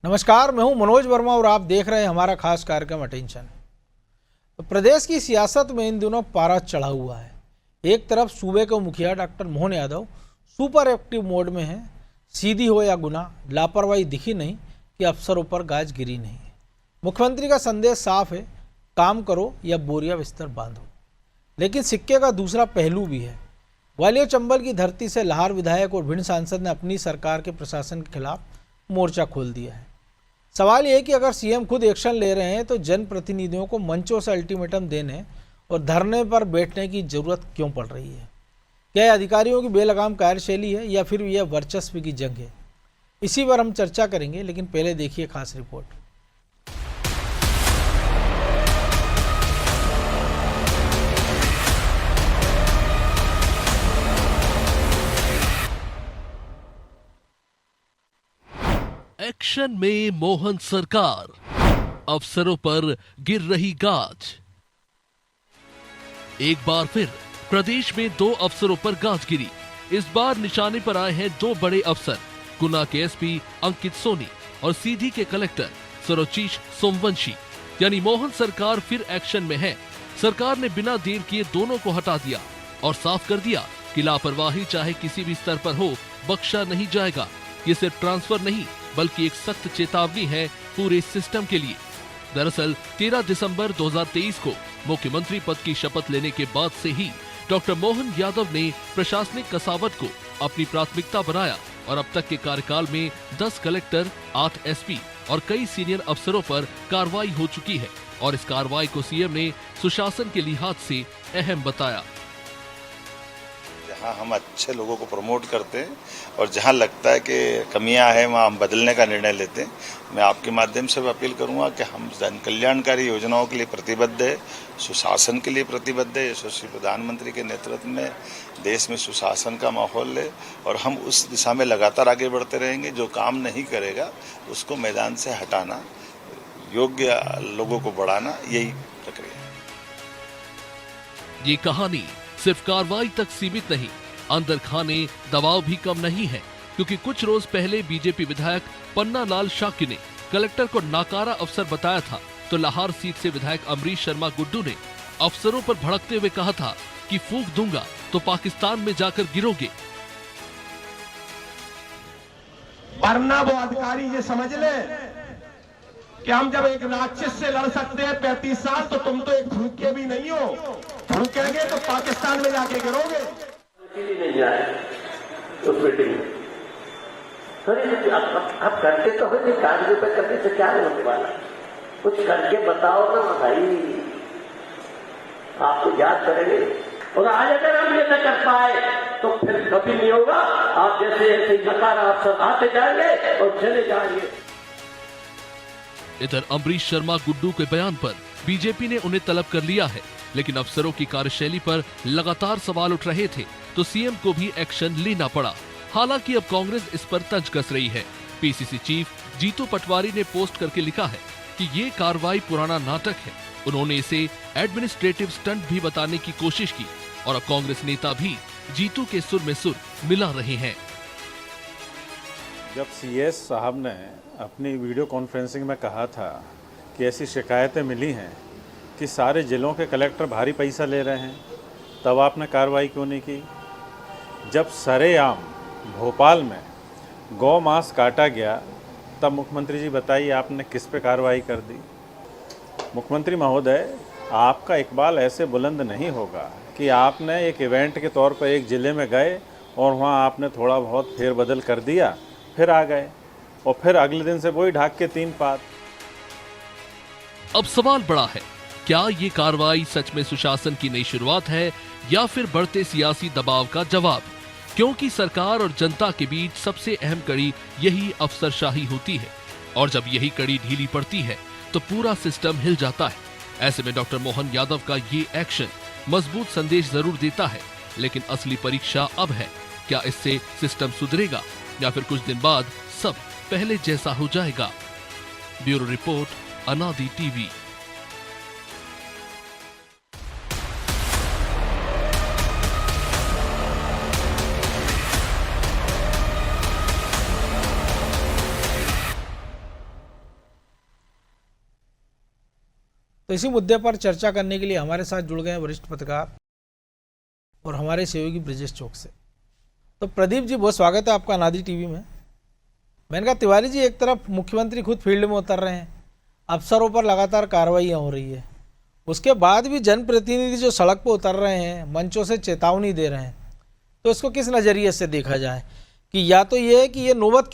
नमस्कार, मैं हूं मनोज वर्मा और आप देख रहे हैं हमारा खास कार्यक्रम अटेंशन। तो प्रदेश की सियासत में इन दिनों पारा चढ़ा हुआ है। एक तरफ सूबे के मुखिया doctor Mohan Yadav super active mode में हैं। सीधी हो या गुना, लापरवाही दिखी नहीं कि अफसरों पर गाज गिरी नहीं। मुख्यमंत्री का संदेश साफ है, काम करो या बोरिया बिस्तर बांधो। लेकिन सिक्के का दूसरा पहलू भी है। ग्वालियर चंबल की धरती से लाहौर विधायक और भिंड सांसद ने अपनी सरकार के प्रशासन के खिलाफ मोर्चा खोल दिया है। सवाल यह है कि अगर सीएम खुद एक्शन ले रहे हैं तो जनप्रतिनिधियों को मंचों से अल्टीमेटम देने और धरने पर बैठने की जरूरत क्यों पड़ रही है? क्या यह अधिकारियों की बेलगाम कार्यशैली है या फिर यह वर्चस्व की जंग है? इसी पर हम चर्चा करेंगे, लेकिन पहले देखिए खास रिपोर्ट। एक्शन में मोहन सरकार, अफसरों पर गिर रही गाज। एक बार फिर प्रदेश में 2 अफसरों पर गाज गिरी। इस बार निशाने पर आए हैं 2 बड़े अफसर, गुना के एसपी अंकित सोनी और सीधी के कलेक्टर सरोचीश सोमवंशी। यानी मोहन सरकार फिर एक्शन में है। सरकार ने बिना देर किए दोनों को हटा दिया और साफ कर दिया कि लापरवाही चाहे किसी भी स्तर पर हो, बख्शा नहीं जाएगा। ये सिर्फ ट्रांसफर नहीं बल्कि एक सख्त चेतावनी है पूरे सिस्टम के लिए। दरअसल 13 दिसंबर 2023 को मुख्यमंत्री पद की शपथ लेने के बाद से ही डॉक्टर मोहन यादव ने प्रशासनिक कसावट को अपनी प्राथमिकता बनाया और अब तक के कार्यकाल में 10 कलेक्टर, 8 एसपी और कई सीनियर अफसरों पर कार्रवाई हो चुकी है। और इस कार्रवाई को सीएम ने सुशासन के लिहाज से अहम बताया। जहाँ हम अच्छे लोगों को प्रमोट करते हैं और जहाँ लगता है कि कमियां हैं वहाँ हम बदलने का निर्णय लेते हैं। मैं आपके माध्यम से भी अपील करूंगा कि हम जन कल्याणकारी योजनाओं के लिए प्रतिबद्ध है, सुशासन के लिए प्रतिबद्ध है। यशस्वी प्रधानमंत्री के नेतृत्व में देश में सुशासन का माहौल है और हम उस दिशा में लगातार आगे बढ़ते रहेंगे। जो काम नहीं करेगा उसको मैदान से हटाना, योग्य लोगों को बढ़ाना, यही प्रक्रिया है। ये कहानी सिर्फ कार्रवाई तक सीमित नहीं, अंदर खाने दबाव भी कम नहीं है। क्योंकि कुछ रोज पहले बीजेपी विधायक पन्ना लाल शाक्य ने कलेक्टर को नाकारा अफसर बताया था, तो लाहौर सीट से विधायक अमरीश शर्मा गुड्डू ने अफसरों पर भड़कते हुए कहा था कि फूंक दूंगा तो पाकिस्तान में जाकर गिरोगे। वरना वो अधिकारी ये समझ ले कि हम जब एक राक्षस से लड़ सकते हैं 35 साल, तो तुम तो एक भूखे भी नहीं हो। भूखेंगे तो पाकिस्तान में जाके गिरोगे। नहीं जाए तो मीटिंग आप करते तो है, कागज पे करने से क्या होने वाला? कुछ करके बताओ ना भाई, आपको याद करेंगे। और आज अगर हम ये न कर पाए तो फिर कभी नहीं होगा। आप जैसे ऐसे नकारा अफसर आते जाएंगे और चले जाएंगे। इधर अमरीश शर्मा गुड्डू के बयान पर बीजेपी ने उन्हें तलब कर लिया है, लेकिन अफसरों की कार्यशैली पर लगातार सवाल उठ रहे थे तो सीएम को भी एक्शन लेना पड़ा। हालांकि अब कांग्रेस इस पर तंज कस रही है। पीसीसी चीफ जीतू पटवारी ने पोस्ट करके लिखा है कि ये कार्रवाई पुराना नाटक है। उन्होंने इसे एडमिनिस्ट्रेटिव स्टंट भी बताने की कोशिश की और अब कांग्रेस नेता भी जीतू के सुर में सुर मिला रहे हैं। जब सीएस साहब ने अपनी वीडियो कॉन्फ्रेंसिंग में कहा था कि ऐसी शिकायतें मिली हैं कि सारे जिलों के कलेक्टर भारी पैसा ले रहे हैं, तब आपने कार्रवाई क्यों नहीं की? जब सरेआम भोपाल में गौ मांस काटा गया, तब मुख्यमंत्री जी बताइए आपने किस पे कार्रवाई कर दी? मुख्यमंत्री महोदय, आपका इकबाल ऐसे बुलंद नहीं होगा कि आपने एक इवेंट के तौर पर एक ज़िले में गए और वहाँ आपने थोड़ा बहुत फेरबदल कर दिया, फिर आ गए और फिर अगले दिन से वही ढाक के 3 पात। अब सवाल बड़ा है, क्या ये कार्रवाई सच में सुशासन की नई शुरुआत है या फिर बढ़ते सियासी दबाव का जवाब? क्योंकि सरकार और जनता के बीच सबसे अहम कड़ी यही अफसरशाही होती है और जब यही कड़ी ढीली पड़ती है तो पूरा सिस्टम हिल जाता है। ऐसे में डॉक्टर मोहन यादव का ये एक्शन मजबूत संदेश जरूर देता है, लेकिन असली परीक्षा अब है, क्या इससे सिस्टम सुधरेगा या फिर कुछ दिन बाद सब पहले जैसा हो जाएगा? ब्यूरो रिपोर्ट, अनादि टीवी। तो इसी मुद्दे पर चर्चा करने के लिए हमारे साथ जुड़ गए वरिष्ठ पत्रकार और हमारे सहयोगी ब्रजेश चौक से। तो प्रदीप जी, बहुत स्वागत है आपका अनादि टीवी में। मैंने कहा तिवारी जी, एक तरफ मुख्यमंत्री खुद फील्ड में उतर रहे हैं, अफसरों पर लगातार कार्रवाइयाँ हो रही है, उसके बाद भी जनप्रतिनिधि जो सड़क पर उतर रहे हैं, मंचों से चेतावनी दे रहे हैं, तो इसको किस नज़रिए से देखा जाए कि या तो ये है कि ये नौबत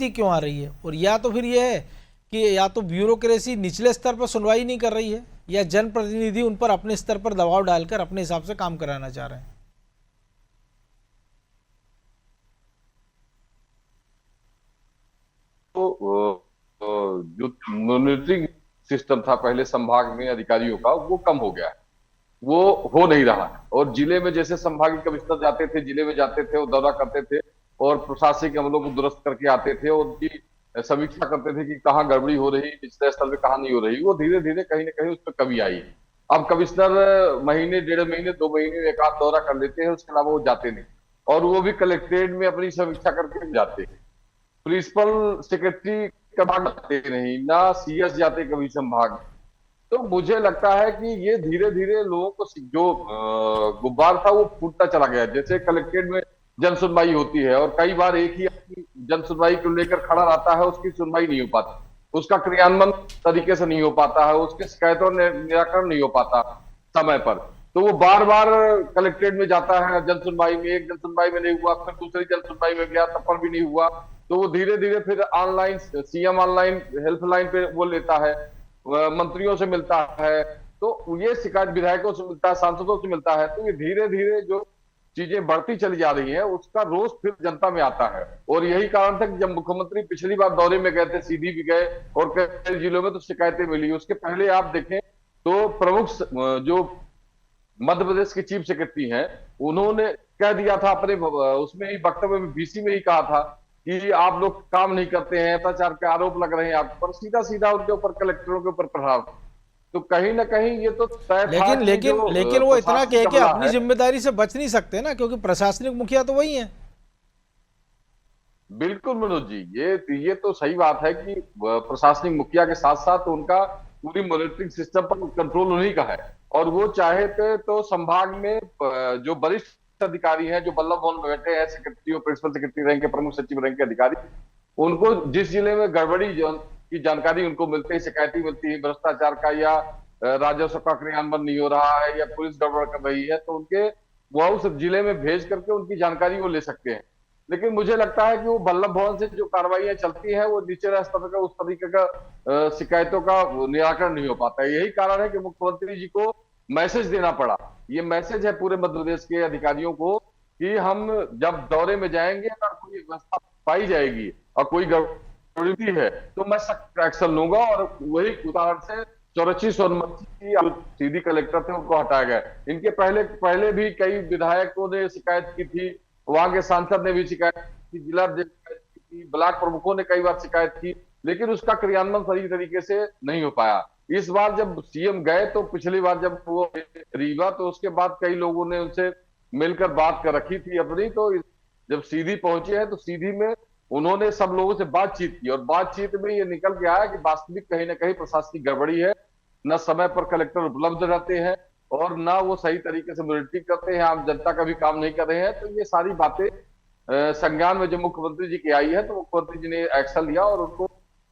ही क्यों आ रही है, और या तो फिर ये है कि या तो ब्यूरोक्रेसी निचले स्तर पर सुनवाई नहीं कर रही है, या जनप्रतिनिधि उन पर अपने स्तर पर दबाव डालकर अपने हिसाब से काम कराना चाह रहे हैं। तो जो मॉनिटरिंग सिस्टम था पहले संभाग में अधिकारियों का, वो कम हो गया है, वो हो नहीं रहा है। और जिले में जैसे संभागीय कमिश्नर जाते थे, जिले में जाते थे, वो दौरा करते थे और प्रशासनिक अमलों को दुरुस्त करके आते थे और उनकी समीक्षा करते थे कि कहाँ गड़बड़ी हो रही, निचले स्तर पे कहाँ नहीं हो रही। वो धीरे धीरे कहीं ना कहीं उस पर कमी आई। अब कमिश्नर महीने, 1.5 महीने, 2 महीने एक आध दौरा कर लेते हैं, उसके अलावा वो जाते नहीं, और वो भी कलेक्ट्रेट में अपनी समीक्षा करके जाते हैं। प्रिंसिपल सेक्रेटरी कभी जाते नहीं, ना CS जाते कभी संभाग। तो मुझे लगता है कि ये धीरे धीरे लोगों को जो गुब्बार था वो फूटता चला गया। जैसे कलेक्ट्रेट में जन सुनवाई होती है और कई बार एक ही जन सुनवाई को लेकर खड़ा रहता है, उसकी सुनवाई नहीं हो पाती, उसका क्रियान्वयन तरीके से नहीं हो पाता है, उसके शिकायतों निराकरण नहीं हो पाता समय पर। तो वो बार बार कलेक्ट्रेट में जाता है जन सुनवाई में, एक जन सुनवाई में नहीं हुआ, फिर दूसरी जन सुनवाई में गया, तब पर भी नहीं हुआ। तो वो धीरे धीरे फिर ऑनलाइन CM ऑनलाइन हेल्पलाइन पे वो लेता है, मंत्रियों से मिलता है, तो ये शिकायत विधायकों से मिलता है, सांसदों से मिलता है। तो ये धीरे धीरे जो चीजें बढ़ती चली जा रही है, उसका रोष फिर जनता में आता है। और यही कारण था कि जब मुख्यमंत्री पिछली बार दौरे में गए थे, सीधी भी गए और कई जिलों में तो शिकायतें मिली। उसके पहले आप देखें तो प्रमुख जो मध्य प्रदेश के चीफ सेक्रेटरी हैं, उन्होंने कह दिया था अपने उसमें ही वक्तव्य में, BC में ही कहा था कि आप लोग काम नहीं करते हैं, अत्याचार के आरोप लग रहे हैं आप पर, सीधा सीधा उनके ऊपर, कलेक्टरों के ऊपर प्रहार। तो कहीं ना कहीं ये तो तय था। लेकिन वो इतना कह के अपनी जिम्मेदारी से बच नहीं सकते ना, क्योंकि प्रशासनिक मुखिया तो वही है। बिल्कुल मनोज जी, ये तो सही बात है कि प्रशासनिक मुखिया के साथ साथ उनका पूरी मॉनिटरिंग सिस्टम पर कंट्रोल उन्हीं का है। और वो चाहे तो संभाग में जो वरिष्ठ अधिकारी हैं, जो बल्लभ भवन में बैठे हैं, सेक्रेटरी और प्रिंसिपल सेक्रेटरी रैंक के, प्रमुख सचिव रैंक के अधिकारी, उनको जिस जिले में गड़बड़ी की जानकारी उनको मिलती है, शिकायतें मिलती है भ्रष्टाचार का, या राजस्व का क्रियान्वयन नहीं हो रहा है, या पुलिस गड़बड़ कर रही है, तो उनके वो उस जिले में भेज करके उनकी जानकारी वो ले सकते हैं। लेकिन मुझे लगता है कि वो बल्लभ भवन से जो कार्रवाइयां चलती हैं, वो नीचे स्तर का उस तरीके का शिकायतों का निराकरण नहीं हो पाता है। यही कारण है कि मुख्यमंत्री जी को मैसेज देना पड़ा। ये मैसेज है पूरे मध्य प्रदेश के अधिकारियों को कि हम जब दौरे में जाएंगे, अगर कोई व्यवस्था पाई जाएगी और कोई गड़बड़ी है तो मैं सख्त एक्शन लूंगा। और वही उदाहरण से चौरची सोनमर्ची की सीधी कलेक्टर थे, उनको हटाया गया। इनके पहले भी कई विधायकों ने शिकायत की थी, वहां के सांसद ने भी शिकायत की, जिला की, ब्लॉक प्रमुखों ने कई बार शिकायत की, लेकिन उसका क्रियान्वयन सही तरीके से नहीं हो पाया। इस बार जब CM गए, तो पिछली बार जब वो रीवा, तो उसके बाद कई लोगों ने उनसे मिलकर बात कर रखी थी अपनी। तो जब सीधी पहुंचे हैं, तो सीधी में उन्होंने सब लोगों से बातचीत की, और बातचीत में ये निकल के आया कि वास्तविक कहीं ना कहीं प्रशासनिक गड़बड़ी है, न समय पर कलेक्टर उपलब्ध रहते हैं और ना वो सही तरीके से मॉनिटरिंग करते हैं, आम जनता का भी काम नहीं कर रहे हैं। तो ये सारी बातें संज्ञान में जब मुख्यमंत्री जी की आई है, तो मुख्यमंत्री जी ने एक्शन लिया और उनको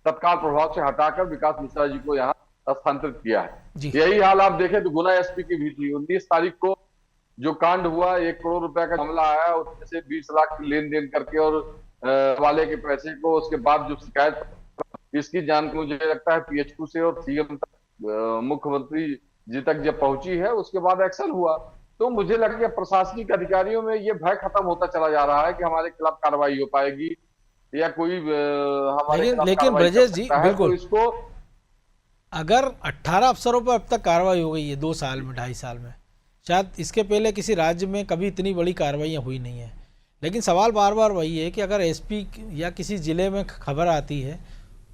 तत्काल प्रभाव से हटाकर विकास मिश्रा जी को यहाँ स्थानांतरित किया है। यही हाल आप देखें तो गुना SP की भी थी। 19 तारीख को जो कांड हुआ, 1 करोड़ रुपए का मामला आया, उसमें से 20 लाख की लेन देन करके और वाले के पैसे को, उसके बाद जो शिकायत, इसकी जानकारी मुझे लगता है PHQ से और CM तक, मुख्यमंत्री जी तक जब पहुंची है, उसके बाद एक्शन हुआ। तो मुझे लगा कि प्रशासनिक अधिकारियों में ये भय खत्म होता चला जा रहा है कि हमारे खिलाफ कार्रवाई हो पाएगी या कोई हमारे लेकिन ब्रजेश जी, बिल्कुल, तो इसको अगर 18 अफसरों पर अब तक कार्रवाई हो गई है 2 साल में, 2.5 साल में, शायद इसके पहले किसी राज्य में कभी इतनी बड़ी कार्रवाइयाँ हुई नहीं है। लेकिन सवाल बार बार वही है कि अगर SP या किसी ज़िले में खबर आती है,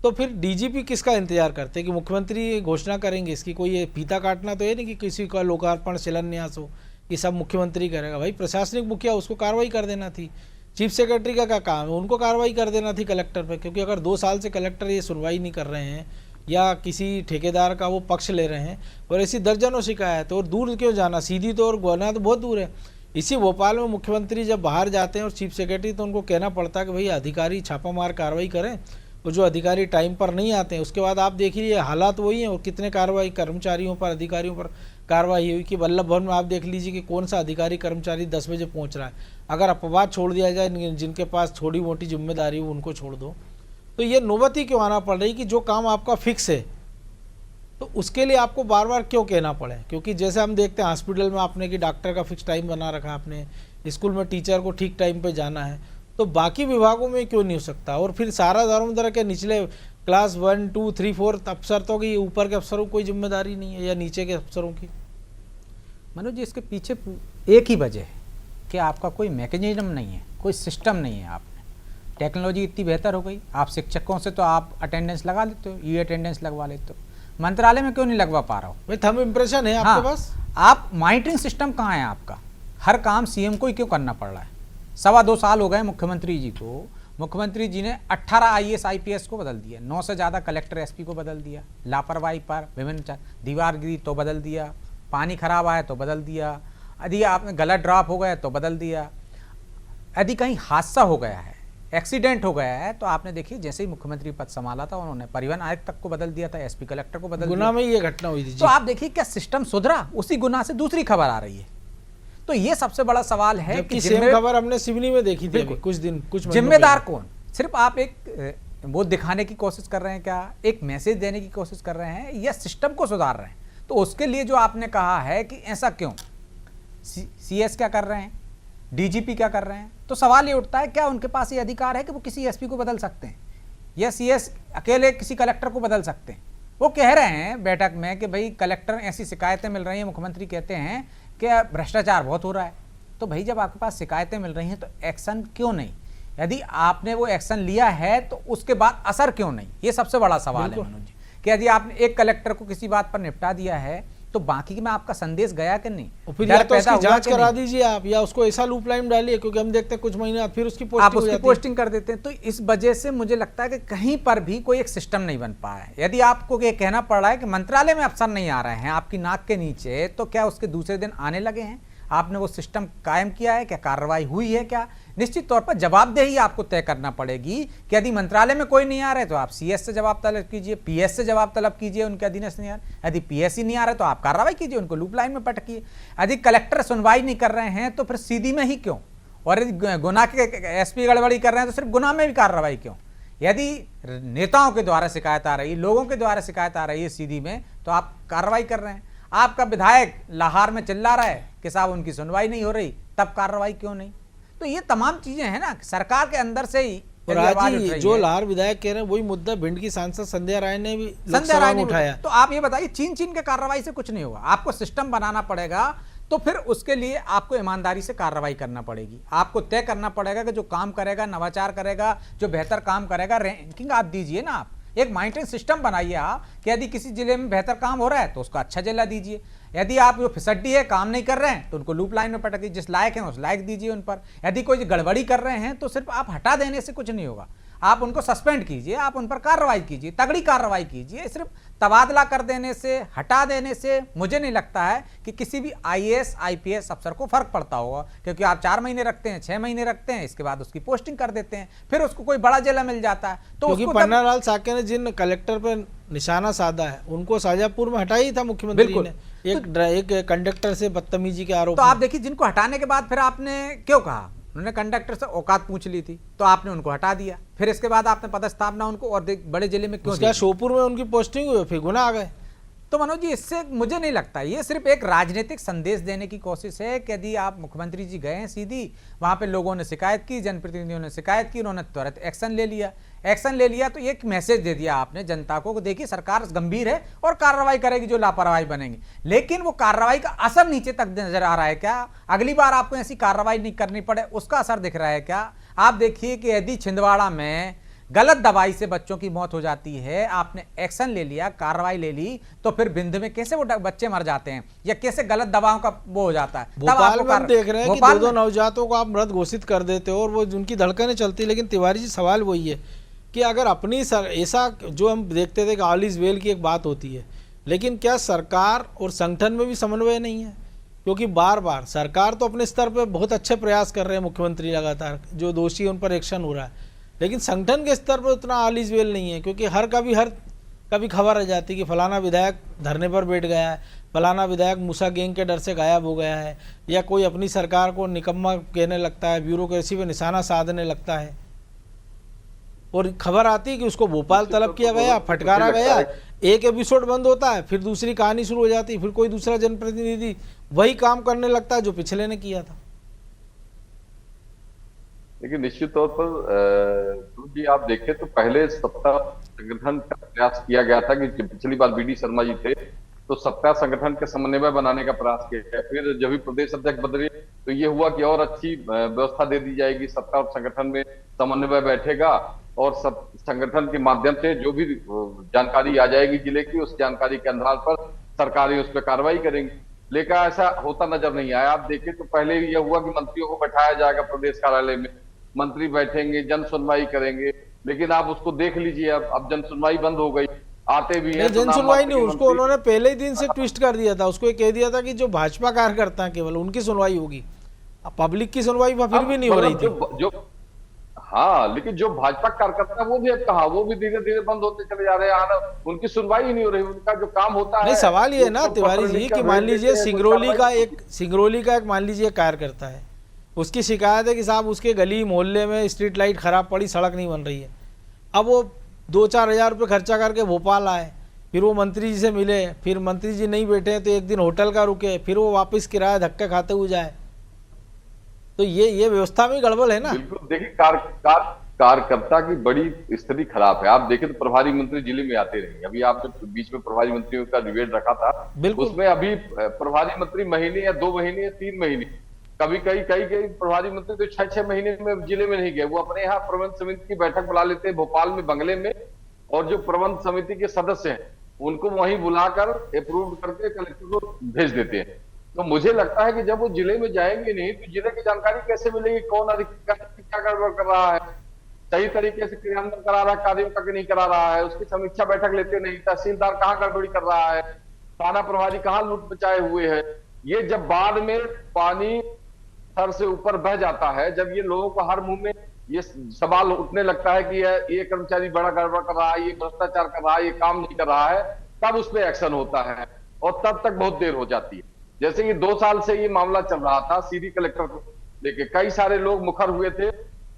तो फिर DGP किसका इंतजार करते हैं कि मुख्यमंत्री घोषणा करेंगे इसकी? कोई ये फीता काटना तो है नहीं कि किसी का लोकार्पण शिलान्यास हो कि सब मुख्यमंत्री करेगा। भाई प्रशासनिक मुखिया, उसको कार्रवाई कर देना थी। चीफ सेक्रेटरी का क्या काम है? उनको कार्रवाई कर देना थी कलेक्टर पर, क्योंकि अगर 2 साल से कलेक्टर ये सुनवाई नहीं कर रहे हैं या किसी ठेकेदार का वो पक्ष ले रहे हैं, और ऐसी दर्जनों शिकायत। और दूर क्यों जाना, सीधी तो और गुना तो बहुत दूर है। इसी भोपाल में मुख्यमंत्री जब बाहर जाते हैं और चीफ सेक्रेटरी, तो उनको कहना पड़ता है कि भाई अधिकारी छापामार कार्रवाई करें, और जो अधिकारी टाइम पर नहीं आते हैं उसके बाद आप देख लीजिए हालात वही हैं। और कितने कार्रवाई कर्मचारियों पर, अधिकारियों पर कार्रवाई हुई कि वल्लभ भवन में आप देख लीजिए कि कौन सा अधिकारी कर्मचारी 10 बजे पहुंच रहा है। अगर अपवाद छोड़ दिया जाए, जिनके पास थोड़ी मोटी जिम्मेदारी हो उनको छोड़ दो, तो ये नौबत ही क्यों आना पड़ रही कि जो काम आपका फिक्स है तो उसके लिए आपको बार बार क्यों कहना पड़े। क्योंकि जैसे हम देखते हैं हॉस्पिटल में आपने कि डॉक्टर का फिक्स टाइम बना रखा आपने, स्कूल में टीचर को ठीक टाइम पे जाना है, तो बाकी विभागों में क्यों नहीं हो सकता। और फिर सारा दारोमदार के निचले क्लास 1, 2, 3, 4 अफसर तो कि ऊपर के अफसरों को कोई जिम्मेदारी नहीं है या नीचे के अफसरों की। मनोज जी, इसके पीछे एक ही वजह है कि आपका कोई मैकेनिज्म नहीं है, कोई सिस्टम नहीं है। आपने टेक्नोलॉजी इतनी बेहतर हो गई, आप शिक्षकों से तो आप अटेंडेंस लगा लेते हो, ई अटेंडेंस लगवा लेते हो, मंत्रालय में क्यों नहीं लगवा पा रहा हो? भाई थंब इम्प्रेशन है आपके हाँ, पास। आप मॉनिटरिंग सिस्टम कहाँ है आपका? हर काम सीएम को ही क्यों करना पड़ रहा है? 2.25 साल हो गए मुख्यमंत्री जी को। मुख्यमंत्री जी ने 18 IAS IPS को बदल दिया, 9 से ज़्यादा कलेक्टर SP को बदल दिया, लापरवाही पर विभिन्न दीवार गिरी तो बदल दिया, पानी खराब आया तो बदल दिया, यदि आपने गलत ड्रॉप हो गया तो बदल दिया, यदि कहीं हादसा हो गया है, एक्सीडेंट हो गया है, तो आपने देखिए जैसे ही मुख्यमंत्री पद संभाला था उन्होंने परिवहन आयुक्त तक को बदल दिया था, SP कलेक्टर को बदल गुना में ये घटना हुई थी। तो आप देखिए क्या सिस्टम सुधरा? उसी गुना से दूसरी खबर आ रही है। तो ये सबसे बड़ा सवाल है कि सेम खबर हमने सिवनी में देखी थी कुछ महीनों जिम्मेदार पहले। कौन? सिर्फ आप एक वो दिखाने की कोशिश कर रहे हैं क्या, एक मैसेज देने की कोशिश कर रहे हैं, या सिस्टम को सुधार रहे हैं? तो उसके लिए जो आपने कहा है कि ऐसा क्यों, CS क्या कर रहे हैं, DGP क्या कर रहे हैं, तो सवाल ये उठता है क्या उनके पास ये अधिकार है कि वो किसी SP को बदल सकते हैं, या CS अकेले किसी कलेक्टर को बदल सकते हैं? वो कह रहे हैं बैठक में कि भाई कलेक्टर ऐसी शिकायतें मिल रही हैं, मुख्यमंत्री कहते हैं कि भ्रष्टाचार बहुत हो रहा है। तो भाई जब आपके पास शिकायतें मिल रही हैं तो एक्शन क्यों नहीं? यदि आपने वो एक्शन लिया है तो उसके बाद असर क्यों नहीं? ये सबसे बड़ा सवाल है मनोज जी, कि यदि आपने एक कलेक्टर को किसी बात पर निपटा दिया है तो बाकी में आपका संदेश गया कि नहीं? और फिर या तो उसकी जांच करा दीजिए आप, या उसको ऐसा लूप लाइन डालिए, क्योंकि हम देखते हैं कुछ महीने बाद फिर उसकी पोस्टिंग कर देते हैं। तो इस वजह से मुझे लगता है कि कहीं पर भी कोई एक सिस्टम नहीं बन पाया है। यदि आपको ये कहना पड़ रहा है कि मंत्रालय में अफसर नहीं आ रहे हैं आपकी नाक के नीचे, तो क्या उसके दूसरे दिन आने लगे हैं? आपने वो सिस्टम कायम किया है क्या? कार्रवाई हुई है क्या? निश्चित तौर पर जवाबदेही आपको तय करना पड़ेगी कि यदि मंत्रालय में कोई नहीं आ रहा है तो आप CS से जवाब तलब कीजिए, PS से जवाब तलब कीजिए, उनके अधीनस्थ नहीं आ रहे। यदि PS ही नहीं आ रहा है तो आप कार्रवाई कीजिए, उनको लूप लाइन में पटकिए। यदि कलेक्टर सुनवाई नहीं कर रहे हैं तो फिर सीधी में ही क्यों? और यदि गुना के SP गड़बड़ी कर रहे हैं तो सिर्फ गुना में भी कार्रवाई क्यों? यदि नेताओं के द्वारा शिकायत आ रही है, लोगों के द्वारा शिकायत आ रही है सीधी में, तो आप कार्रवाई कर रहे हैं। आपका विधायक लाहौर में चिल्ला रहा है कि साहब उनकी सुनवाई नहीं हो रही, तब कार्रवाई क्यों नहीं? तो ये तमाम चीजें हैं ना, सरकार के अंदर से ही और आज ही जो लाहौर विधायक कह रहे हैं वही मुद्दा भिंड की सांसद संध्या राय ने भी लोकसभा में उठाया। तो आप ये बताइए, चीन के कार्रवाई से कुछ नहीं होगा। आपको सिस्टम बनाना पड़ेगा, तो फिर उसके लिए आपको ईमानदारी से कार्रवाई करना पड़ेगी। आपको तय करना पड़ेगा कि जो काम करेगा, नवाचार करेगा, जो बेहतर काम करेगा, रैंकिंग आप दीजिए ना। आप एक मॉनिटरिंग सिस्टम बनाइए आप कि यदि किसी जिले में बेहतर काम हो रहा है तो उसका अच्छा जिला दीजिए। यदि आप जो फिसड्डी है, काम नहीं कर रहे हैं, तो उनको लूप लाइन में पटकिए, जिस लायक हैं उस लायक दीजिए उन पर। यदि कोई गड़बड़ी कर रहे हैं तो सिर्फ आप हटा देने से कुछ नहीं होगा, आप उनको सस्पेंड कीजिए, आप उन पर कार्रवाई कीजिए, तगड़ी कार्रवाई कीजिए। सिर्फ तबादला कर देने से, हटा देने से मुझे नहीं लगता है कि किसी भी IAS IPS अफसर को फर्क पड़ता होगा, क्योंकि आप 4 महीने रखते हैं, 6 महीने रखते हैं, इसके बाद उसकी पोस्टिंग कर देते हैं, फिर उसको कोई बड़ा जिला मिल जाता है। तो क्योंकि पन्नालाल साके ने जिन कलेक्टर पर निशाना साधा है उनको शाजापुर में हटाई था मुख्यमंत्री ने, एक कंडक्टर से बदतमीजी के आरोप। तो आप देखिए, जिनको हटाने के बाद फिर आपने क्यों कहा, उन्होंने कंडक्टर से औकात पूछ ली थी तो आपने उनको हटा दिया, फिर इसके बाद आपने पदस्थापना उनको और बड़े जिले में क्यों? श्योपुर में उनकी पोस्टिंग हुई, फिर गुना आ गए। तो मनोज जी, इससे मुझे नहीं लगता, ये सिर्फ एक राजनीतिक संदेश देने की कोशिश है कि यदि आप मुख्यमंत्री जी गए हैं सीधी, वहां पे लोगों ने शिकायत की, जनप्रतिनिधियों ने शिकायत की, उन्होंने तुरंत एक्शन ले लिया, तो एक मैसेज दे दिया आपने जनता को, देखिए सरकार गंभीर है और कार्रवाई करेगी जो लापरवाही बनेंगे। लेकिन वो कार्रवाई का असर नीचे तक नजर आ रहा है क्या? अगली बार आपको ऐसी कार्रवाई नहीं करनी पड़े, उसका असर दिख रहा है क्या? आप देखिए कि यदि छिंदवाड़ा में गलत दवाई से बच्चों की मौत हो जाती है, आपने एक्शन ले लिया, कार्रवाई ले ली, तो फिर बिंद में कैसे वो बच्चे मर जाते हैं, या कैसे गलत दवाओं का वो हो जाता है? भोपाल में हम देख रहे हैं कि दो नवजातों को आप मृत घोषित कर देते हो और वो उनकी धड़कनें चलती, लेकिन तिवारी जी सवाल वही है कि अगर अपनी ऐसा जो हम देखते थे कि ऑल इज वेल की एक बात होती है, लेकिन क्या सरकार और संगठन में भी समन्वय नहीं है? क्योंकि बार बार सरकार तो अपने स्तर पर बहुत अच्छे प्रयास कर रहे हैं, मुख्यमंत्री लगातार जो दोषी है उन पर एक्शन हो रहा है, लेकिन संगठन के स्तर पर उतना ऑल इज वेल नहीं है। क्योंकि हर कभी खबर आ जाती कि फलाना विधायक धरने पर बैठ गया है, फलाना विधायक मूसा गैंग के डर से गायब हो गया है, या कोई अपनी सरकार को निकम्मा कहने लगता है, ब्यूरोक्रेसी पे निशाना साधने लगता है, और खबर आती है कि उसको भोपाल तलब किया गया, फटकारा गया, एक एपिसोड बंद होता है, फिर दूसरी कहानी शुरू हो जाती है, फिर कोई दूसरा जनप्रतिनिधि वही काम करने लगता है जो पिछले ने किया था। लेकिन निश्चित तौर पर जी आप देखें तो पहले सत्ता संगठन का प्रयास किया गया था कि पिछली बार बीडी शर्मा जी थे तो सत्ता संगठन के समन्वय बनाने का प्रयास किया गया। फिर जब भी प्रदेश अध्यक्ष बदले तो ये हुआ कि और अच्छी व्यवस्था दे दी जाएगी, सत्ता और संगठन में समन्वय बैठेगा और संगठन के माध्यम से जो भी जानकारी आ जाएगी जिले की, उस जानकारी के आधार पर सरकारें उस पर कार्रवाई करेंगी। लेकिन ऐसा होता नजर नहीं आया। आप देखें तो पहले यह हुआ कि मंत्रियों को बैठाया जाएगा प्रदेश कार्यालय में, मंत्री बैठेंगे, जन सुनवाई करेंगे, लेकिन आप उसको देख लीजिए, अब जन सुनवाई बंद हो गई। आते भी हैं जन सुनवाई नहीं, उसको उन्होंने पहले ही दिन से ट्विस्ट कर दिया था, उसको ये कह दिया था कि जो भाजपा कार्यकर्ता हैं केवल उनकी सुनवाई होगी, पब्लिक की सुनवाई फिर भी नहीं हो रही थी। हाँ, लेकिन जो भाजपा कार्यकर्ता वो भी अब कहा, वो भी धीरे धीरे बंद होते चले जा रहे हैं, उनकी सुनवाई ही नहीं हो रही, उनका जो काम होता है। नहीं, सवाल ये है ना तिवारी जी कि मान लीजिए सिंगरौली का एक मान लीजिए कार्यकर्ता है, उसकी शिकायत है कि साहब उसके गली मोहल्ले में स्ट्रीट लाइट खराब पड़ी, सड़क नहीं बन रही है। अब वो 2-4 हज़ार रुपये खर्चा करके भोपाल आए, फिर वो मंत्री जी से मिले, फिर मंत्री जी नहीं बैठे तो एक दिन होटल का रुके, फिर वो वापस किराया धक्के खाते हुए जाए, तो ये व्यवस्था में गड़बड़ है ना। बिल्कुल, देखिए कार्यकर्ता की बड़ी स्थिति खराब है। आप देखें तो प्रभारी मंत्री जिले में आते रहे, अभी आपने बीच में प्रभारी मंत्रियों का डिबेट रखा था, उसमें अभी प्रभारी मंत्री महीने या 2 महीने या 3 महीने, कभी कई प्रभारी मंत्री तो 6-6 महीने में जिले में नहीं गए। वो अपने यहाँ प्रबंध समिति की बैठक बुला लेते हैं भोपाल में बंगले में, और जो प्रबंध समिति के सदस्य हैं उनको वहीं बुलाकर अप्रूव करके कलेक्टर को भेज देते हैं। तो मुझे लगता है कि जब वो जिले में जाएंगे नहीं तो जिले की जानकारी कैसे मिलेगी, कौन अधिकारी क्या गड़बड़ कर रहा है, सही तरीके से क्रियान्वयन करा रहा है कार्यों का कि नहीं करा रहा है, उसकी समीक्षा बैठक लेते नहीं, तहसीलदार कहाँ गड़बड़ी कर रहा है, थाना प्रभारी कहाँ लूट बचाए हुए है। ये जब बाद में पानी सर से ऊपर बह जाता है, जब ये लोगों को हर मुंह में ये सवाल उठने लगता है कि ये कर्मचारी बड़ा गड़बड़ कर रहा है, ये भ्रष्टाचार कर रहा है, ये काम नहीं कर रहा है, तब उस पर एक्शन होता है, और तब तक बहुत देर हो जाती है। जैसे कि 2 साल से ये मामला चल रहा था, सीधी कलेक्टर को लेके कई सारे लोग मुखर हुए थे,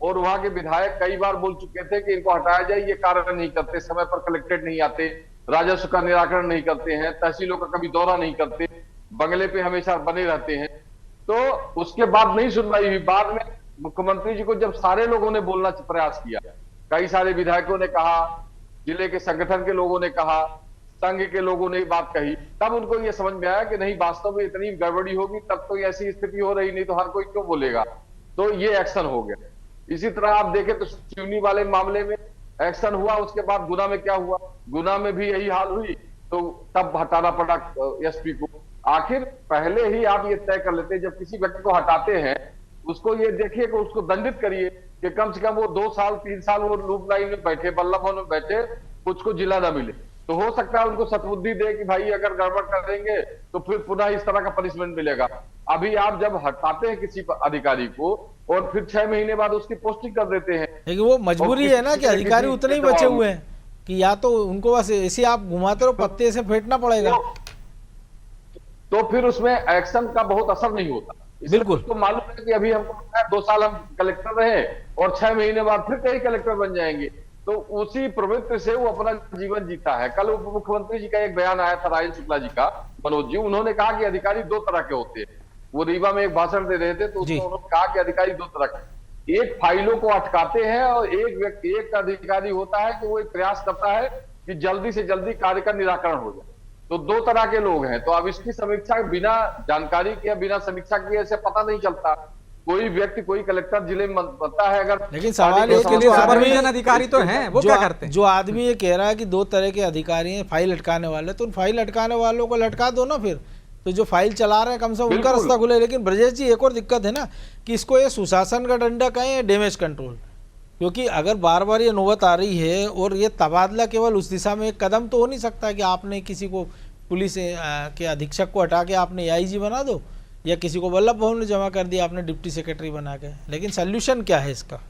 और वहां के विधायक कई बार बोल चुके थे कि इनको हटाया जाए, ये कार्य नहीं करते, समय पर कलेक्टेड नहीं आते, राजस्व का निराकरण नहीं करते हैं, तहसीलों का कभी दौरा नहीं करते, बंगले पे हमेशा बने रहते हैं। तो उसके बाद नहीं सुनवाई हुई। बाद में मुख्यमंत्री जी को जब सारे लोगों ने बोलना प्रयास किया, कई सारे विधायकों ने कहा, जिले के संगठन के लोगों ने कहा, संघ के लोगों ने बात कही, तब उनको ये समझ में आया कि नहीं, वास्तव में इतनी गड़बड़ी होगी तब तो ऐसी स्थिति हो रही, नहीं तो हर कोई क्यों बोलेगा, तो ये एक्शन हो गया। इसी तरह आप देखें तो सिवनी वाले मामले में एक्शन हुआ, उसके बाद गुना में क्या हुआ, गुना में भी यही हाल हुई, तो तब हटाना पड़ा एसपी को। आखिर पहले ही आप ये तय कर लेते, जब किसी व्यक्ति को हटाते हैं उसको ये देखिए कि उसको दंडित करिए कि कम से कम वो 2 साल 3 साल वो लूप लाइन में बैठे, बल्लभ भवन में बैठे, कुछ को जिला ना मिले, तो हो सकता है उनको सद्बुद्धि दे कि भाई अगर गड़बड़ करेंगे तो फिर पुनः इस तरह का पनिशमेंट मिलेगा। अभी आप जब हटाते हैं किसी अधिकारी को और फिर 6 महीने बाद उसकी पोस्टिंग कर देते हैं, लेकिन वो मजबूरी है ना कि अधिकारी उतने ही बचे हुए हैं कि या तो उनको बस ऐसे आप घुमाते रहो, पत्ते से फेंटना पड़ेगा, तो फिर उसमें एक्शन का बहुत असर नहीं होता। बिल्कुल, तो मालूम है कि अभी हमको 2 साल हम कलेक्टर रहे और 6 महीने बाद फिर कई कलेक्टर बन जाएंगे, तो उसी प्रवृत्ति से वो अपना जीवन जीता है। कल उप मुख्यमंत्री जी का एक बयान आया था, राजेंद्र शुक्ला जी का, मनोज जी, उन्होंने कहा कि अधिकारी 2 तरह के होते हैं। वो रीवा में एक भाषण दे रहे थे तो उसमें उन्होंने कहा कि अधिकारी 2 तरह के, एक फाइलों को अटकाते हैं और एक अधिकारी होता है कि वो एक प्रयास करता है कि जल्दी से जल्दी कार्य का निराकरण हो जाए। तो 2 तरह के लोग हैं। तो अब इसकी समीक्षा बिना जानकारी के, बिना समीक्षा किए ऐसे पता नहीं चलता। कोई व्यक्ति, कोई कलेक्टर जिले में बनता है अगर, लेकिन सवाल ये कि जो सुपरविजन अधिकारी तो हैं, वो क्या करते हैं? जो आदमी ये कह रहा है कि 2 तरह के अधिकारी हैं फाइल लटकाने वाले, तो उन फाइल लटकाने वालों को लटका दो ना, फिर तो जो फाइल चला रहे हैं कम से कम उनका रास्ता खुले। लेकिन ब्रजेश जी, एक और दिक्कत है ना कि इसको ये सुशासन का डंडा कहें या डैमेज कंट्रोल, क्योंकि अगर बार बार ये नौबत आ रही है और ये तबादला केवल उस दिशा में एक कदम तो हो नहीं सकता कि आपने किसी को पुलिस के अधीक्षक को हटा के आपने एआईजी बना दो, या किसी को वल्लभ भवन में जमा कर दिया आपने डिप्टी सेक्रेटरी बना के। लेकिन सोल्यूशन क्या है इसका?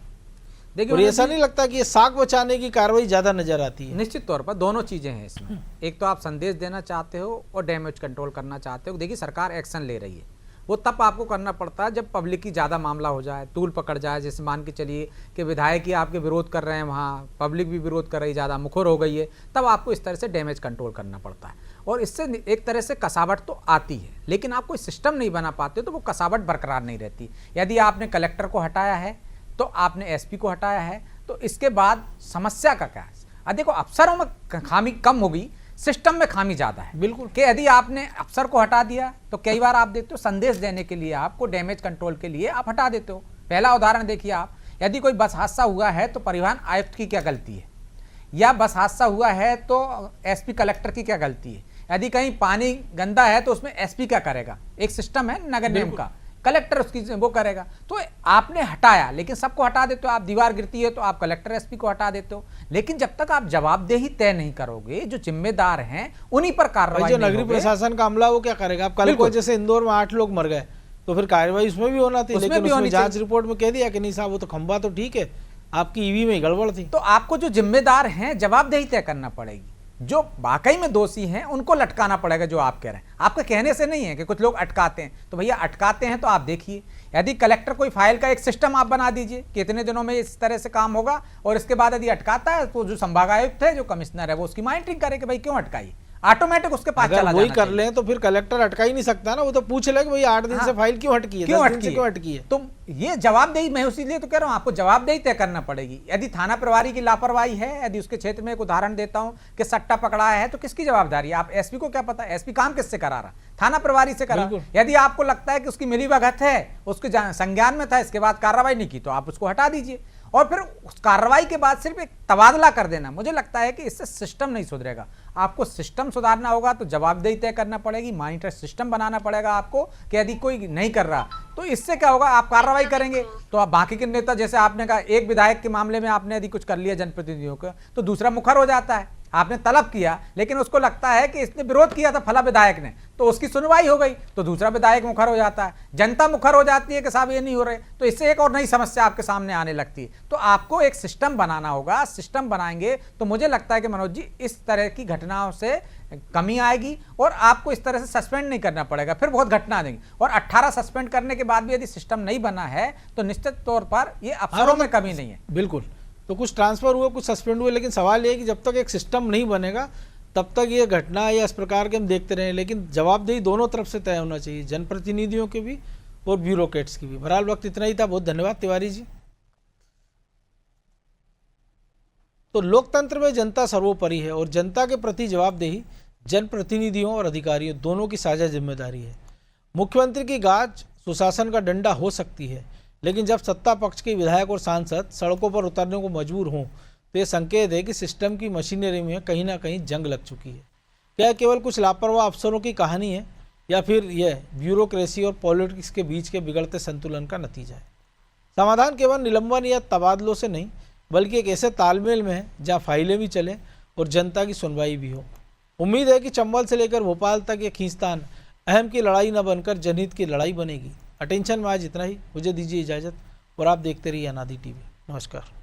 देखिए, और ऐसा नहीं लगता कि ये साख बचाने की कार्रवाई ज़्यादा नजर आती है? निश्चित तौर पर दोनों चीज़ें हैं इसमें। एक तो आप संदेश देना चाहते हो और डैमेज कंट्रोल करना चाहते हो। देखिए, सरकार एक्शन ले रही है, वो तब आपको करना पड़ता है जब पब्लिक की ज़्यादा मामला हो जाए, तूल पकड़ जाए। जैसे मान के चलिए कि विधायक ही आपके विरोध कर रहे हैं, वहाँ पब्लिक भी विरोध कर रही है, ज़्यादा मुखर हो गई है, तब आपको इस तरह से डैमेज कंट्रोल करना पड़ता है। और इससे एक तरह से कसावट तो आती है, लेकिन आप कोई सिस्टम नहीं बना पाते तो वो कसावट बरकरार नहीं रहती। यदि आपने कलेक्टर को हटाया है तो आपने एसपी को हटाया है, तो इसके बाद समस्या का क्या है? अब देखो, अफसरों में खामी कम होगी, सिस्टम में खामी ज़्यादा है। बिल्कुल, कि यदि आपने अफसर को हटा दिया तो कई बार आप देखते हो संदेश देने के लिए, आपको डैमेज कंट्रोल के लिए आप हटा देते हो। पहला उदाहरण देखिए आप, यदि कोई बस हादसा हुआ है तो परिवहन आयुक्त की क्या गलती है, या बस हादसा हुआ है तो एसपी कलेक्टर की क्या गलती है। यदि कहीं पानी गंदा है तो उसमें एसपी क्या करेगा? एक सिस्टम है नगर निगम का, कलेक्टर उसकी वो करेगा। तो आपने हटाया, लेकिन सबको हटा देते हो। आप दीवार गिरती है तो आप कलेक्टर एसपी को हटा देते हो, लेकिन जब तक आप जवाबदेही तय नहीं करोगे, जो जिम्मेदार हैं उन्हीं पर कार्रवाई जो नगरीय प्रशासन का अमला वो क्या करेगा? अब कल को जैसे इंदौर में 8 लोग मर गए तो फिर कार्रवाई उसमें भी होना थी, लेकिन उसमें जांच रिपोर्ट में कह दिया कि नहीं साहब वो तो खंबा तो ठीक है, आपकी ईवी में गड़बड़ थी। तो आपको जो जिम्मेदार हैं जवाबदेही तय करना पड़ेगी। जो वाकई में दोषी हैं उनको लटकाना पड़ेगा, जो आप कह रहे हैं। आपके कहने से नहीं है कि कुछ लोग अटकाते हैं, तो भैया अटकाते हैं तो आप देखिए, यदि कलेक्टर कोई फाइल का एक सिस्टम आप बना दीजिए कि इतने दिनों में इस तरह से काम होगा, और इसके बाद यदि अटकाता है तो जो संभागायुक्त है, जो कमिश्नर है, वो उसकी मॉनिटरिंग करे कि भाई क्यों अटकाई, ऑटोमेटिक उसके पास चला वही कर लें तो फिर कलेक्टर अटका ही नहीं सकता ना, वो तो पूछ ले कि भाई 8 दिन से फाइल क्यों अटकी है, 10 दिन से क्यों अटकी है। तो ये जवाबदेही, मैं इसीलिए तो कह रहा हूं आपको जवाबदेही तय करना पड़ेगी। यदि थाना प्रभारी की लापरवाही है, यदि उसके क्षेत्र में एक उदाहरण देता हूं कि सट्टा पकड़ा है, तो किसकी जवाबदारी है? आप एसपी को क्या पता? एसपी काम किससे करा रहा? थाना प्रभारी से करा। यदि आपको लगता है कि उसकी मिलीभगत है, उसके संज्ञान में था, इसके बाद कार्रवाई नहीं की, तो आप उसको हटा दीजिए। और फिर उस कार्रवाई के बाद सिर्फ एक तबादला कर देना, मुझे लगता है कि इससे सिस्टम नहीं सुधरेगा। आपको सिस्टम सुधारना होगा तो जवाबदेही तय करना पड़ेगी, मॉनिटर सिस्टम बनाना पड़ेगा आपको कि यदि कोई नहीं कर रहा तो इससे क्या होगा, आप कार्रवाई करेंगे तो आप बाकी के नेता, जैसे आपने कहा एक विधायक के मामले में आपने यदि कुछ कर लिया जनप्रतिनिधियों का, तो दूसरा मुखर हो जाता है। आपने तलब किया, लेकिन उसको लगता है कि इसने विरोध किया था फला विधायक ने, तो उसकी सुनवाई हो गई, तो दूसरा विधायक मुखर हो जाता है, जनता मुखर हो जाती है कि साहब ये नहीं हो रहे, तो इससे एक और नई समस्या आपके सामने आने लगती है। तो आपको एक सिस्टम बनाना होगा। सिस्टम बनाएंगे तो मुझे लगता है कि मनोज जी, इस तरह की घटनाओं से कमी आएगी और आपको इस तरह से सस्पेंड नहीं करना पड़ेगा, फिर बहुत घटना देंगी। और 18 सस्पेंड करने के बाद भी यदि सिस्टम नहीं बना है तो निश्चित तौर पर ये अफसरों में कमी नहीं है। बिल्कुल, तो कुछ ट्रांसफर हुए, कुछ सस्पेंड हुए, लेकिन सवाल ये है कि जब तक एक सिस्टम नहीं बनेगा तब तक ये घटना या इस प्रकार के हम देखते रहें। लेकिन जवाबदेही दोनों तरफ से तय होना चाहिए, जनप्रतिनिधियों के भी और ब्यूरोक्रेट्स की भी। बहरहाल वक्त इतना ही था, बहुत धन्यवाद तिवारी जी। तो लोकतंत्र में जनता सर्वोपरि है और जनता के प्रति जवाबदेही जनप्रतिनिधियों और अधिकारियों दोनों की साझा जिम्मेदारी है। मुख्यमंत्री की गाज सुशासन का डंडा हो सकती है, लेकिन जब सत्ता पक्ष के विधायक और सांसद सड़कों पर उतरने को मजबूर हों तो ये संकेत है कि सिस्टम की मशीनरी में कहीं ना कहीं जंग लग चुकी है। क्या केवल कुछ लापरवाह अफसरों की कहानी है, या फिर यह ब्यूरोक्रेसी और पॉलिटिक्स के बीच के बिगड़ते संतुलन का नतीजा है? समाधान केवल निलंबन या तबादलों से नहीं, बल्कि एक ऐसे तालमेल में है जहाँ फाइलें भी चलें और जनता की सुनवाई भी हो। उम्मीद है कि चंबल से लेकर भोपाल तक ये खींचतान अहम की लड़ाई न बनकर जनहित की लड़ाई बनेगी। अटेंशन में आज इतना ही, मुझे दीजिए इजाज़त और आप देखते रहिए अनादि टीवी। नमस्कार।